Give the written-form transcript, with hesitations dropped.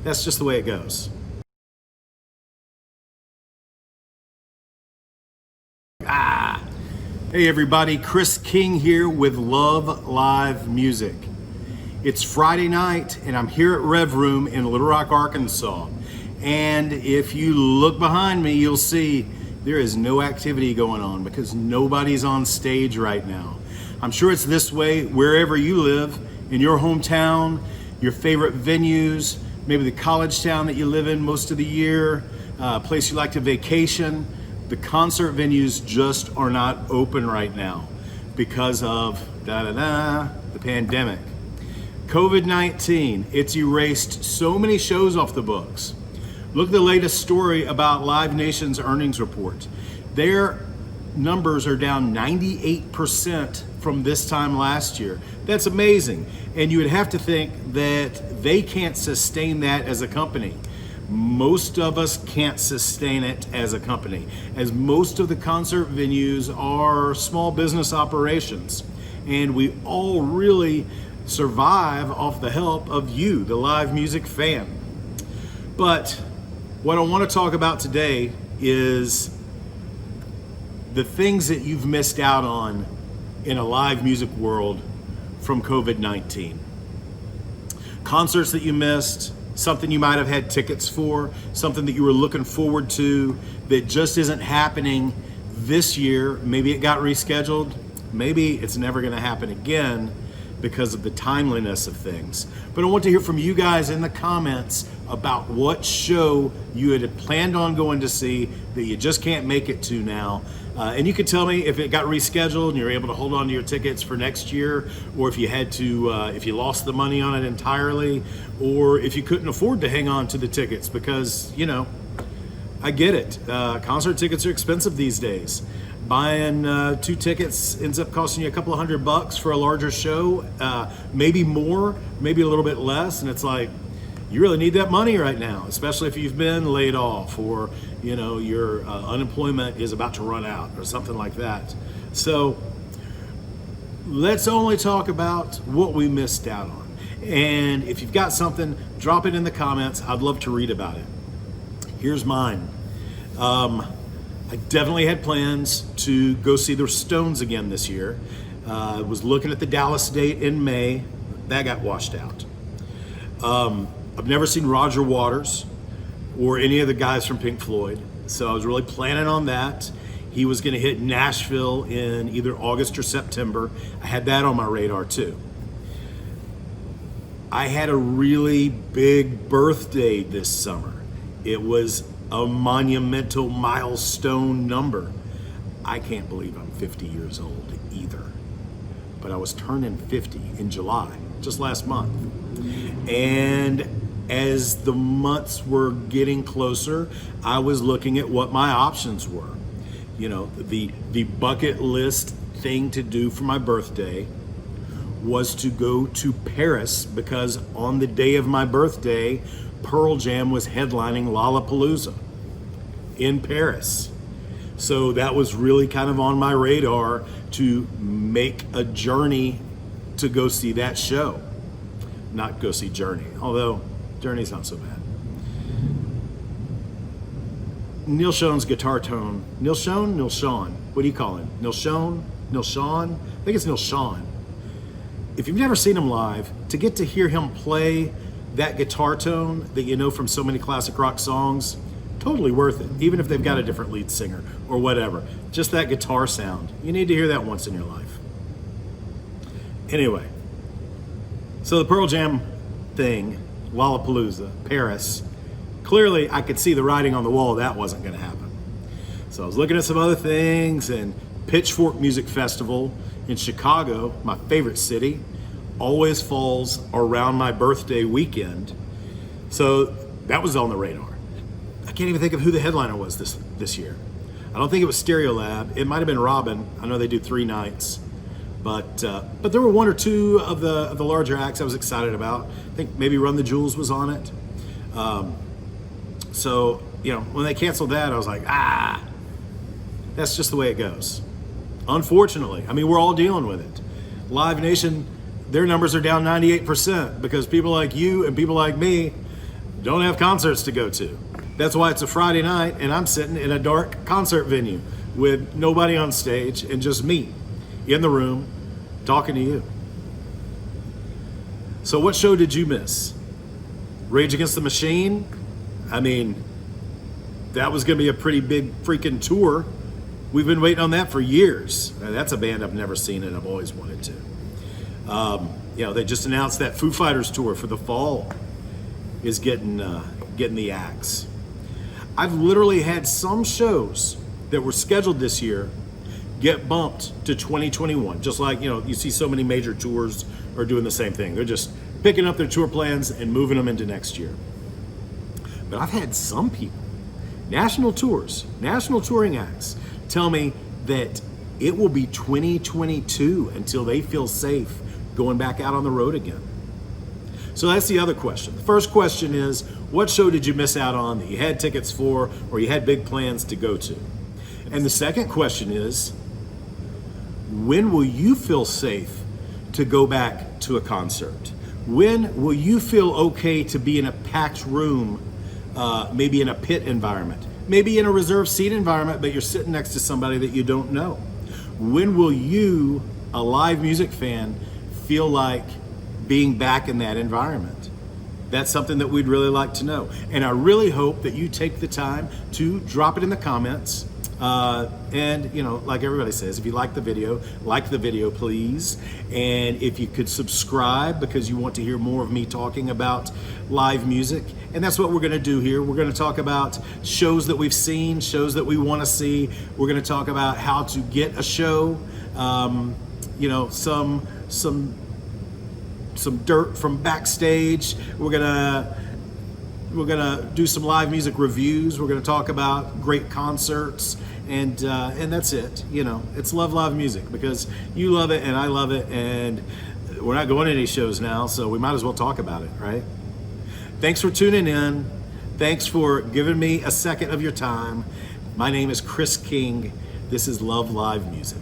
That's just the way it goes. Hey everybody, Chris King here with Love Live Music. It's Friday night and I'm here at Rev Room in Little Rock, Arkansas. And if you look behind me, you'll see there is no activity going on because nobody's on stage right now. I'm sure it's this way wherever you live, in your hometown, your favorite venues, maybe the college town that you live in most of the year, a place you like to vacation. The concert venues just are not open right now because of the pandemic. COVID-19, it's erased so many shows off the books. Look at the latest story about Live Nation's earnings report. Their numbers are down 98% from this time last year. That's amazing. And you would have to think that they can't sustain that as a company. Most of us can't sustain it as a company, as most of the concert venues are small business operations. And we all really survive off the help of you, the live music fan. But what I want to talk about today is the things that you've missed out on in a live music world from COVID-19. Concerts that you missed, something you might have had tickets for, something that you were looking forward to that just isn't happening this year. Maybe it got rescheduled. Maybe it's never going to happen again because of the timeliness of things. But I want to hear from you guys in the comments about what show you had planned on going to see that you just can't make it to now. And you can tell me if it got rescheduled and you're able to hold on to your tickets for next year, or if you had to, if you lost the money on it entirely, or if you couldn't afford to hang on to the tickets because, you know, I get it. Concert tickets are expensive these days. Buying 2 tickets ends up costing you a couple of $100 for a larger show, maybe more, maybe a little bit less, and it's like, you really need that money right now, especially if you've been laid off or, you know, your unemployment is about to run out or something like that. So let's only talk about what we missed out on. And if you've got something, drop it in the comments. I'd love to read about it. Here's mine. I definitely had plans to go see the Stones again this year. I was looking at the Dallas date in May. That got washed out. I've never seen Roger Waters or any of the guys from Pink Floyd, so I was really planning on that. He was going to hit Nashville in either August or September. I had that on my radar too. I had a really big birthday this summer. It was a monumental milestone number. I can't believe I'm 50 years old either, but I was turning 50 in July, just last month. And as the months were getting closer, I was looking at what my options were. You know, the bucket list thing to do for my birthday was to go to Paris because on the day of my birthday, Pearl Jam was headlining Lollapalooza in Paris. So that was really kind of on my radar to make a journey to go see that show. Not go see Journey, although Journey's not so bad. Neil Schoen's guitar tone. Neil Schoen? Neil Sean. What do you call him? Neil Schoen? Neil Sean? I think it's Neil Sean. If you've never seen him live, to get to hear him play that guitar tone that you know from so many classic rock songs, totally worth it, even if they've got a different lead singer or whatever. Just that guitar sound. You need to hear that once in your life. Anyway, so the Pearl Jam thing, Lollapalooza, Paris, clearly I could see the writing on the wall that wasn't going to happen. So I was looking at some other things, and Pitchfork Music Festival in Chicago, my favorite city, always falls around my birthday weekend. So that was on the radar. I can't even think of who the headliner was this year. I don't think it was Stereolab. It might have been Robin. I know they do 3 nights. But there were 1 or 2 of the larger acts I was excited about. I think maybe Run the Jewels was on it. So, you know, when they canceled that, I was like, that's just the way it goes. Unfortunately, I mean, we're all dealing with it. Live Nation, their numbers are down 98% because people like you and people like me, don't have concerts to go to. That's why it's a Friday night and I'm sitting in a dark concert venue with nobody on stage and just me in the room talking to you. So what show did you miss? Rage Against the Machine? I mean, that was gonna be a pretty big freaking tour. We've been waiting on that for years. That's a band I've never seen and I've always wanted to. You know, they just announced that Foo Fighters tour for the fall is getting the axe. I've literally had some shows that were scheduled this year get bumped to 2021. Just like, you know, you see so many major tours are doing the same thing. They're just picking up their tour plans and moving them into next year. But I've had some people, national tours, national touring acts, tell me that it will be 2022 until they feel safe going back out on the road again. So that's the other question. The first question is, what show did you miss out on that you had tickets for or you had big plans to go to? And the second question is, when will you feel safe to go back to a concert? When will you feel okay to be in a packed room, maybe in a pit environment, maybe in a reserved seat environment, but you're sitting next to somebody that you don't know? When will you, a live music fan, feel like being back in that environment? That's something that we'd really like to know. And I really hope that you take the time to drop it in the comments. And, you know, like everybody says, if you like the video, please. And if you could subscribe because you want to hear more of me talking about live music. And that's what we're going to do here. We're going to talk about shows that we've seen, shows that we want to see. We're going to talk about how to get a show, you know, some dirt from backstage. We're gonna do some live music reviews. We're gonna talk about great concerts, and that's it. You know, it's Love Live Music because you love it and I love it, and we're not going to any shows now, so we might as well talk about it, right? Thanks for tuning in. Thanks for giving me a second of your time. My name is Chris King. This is Love Live Music.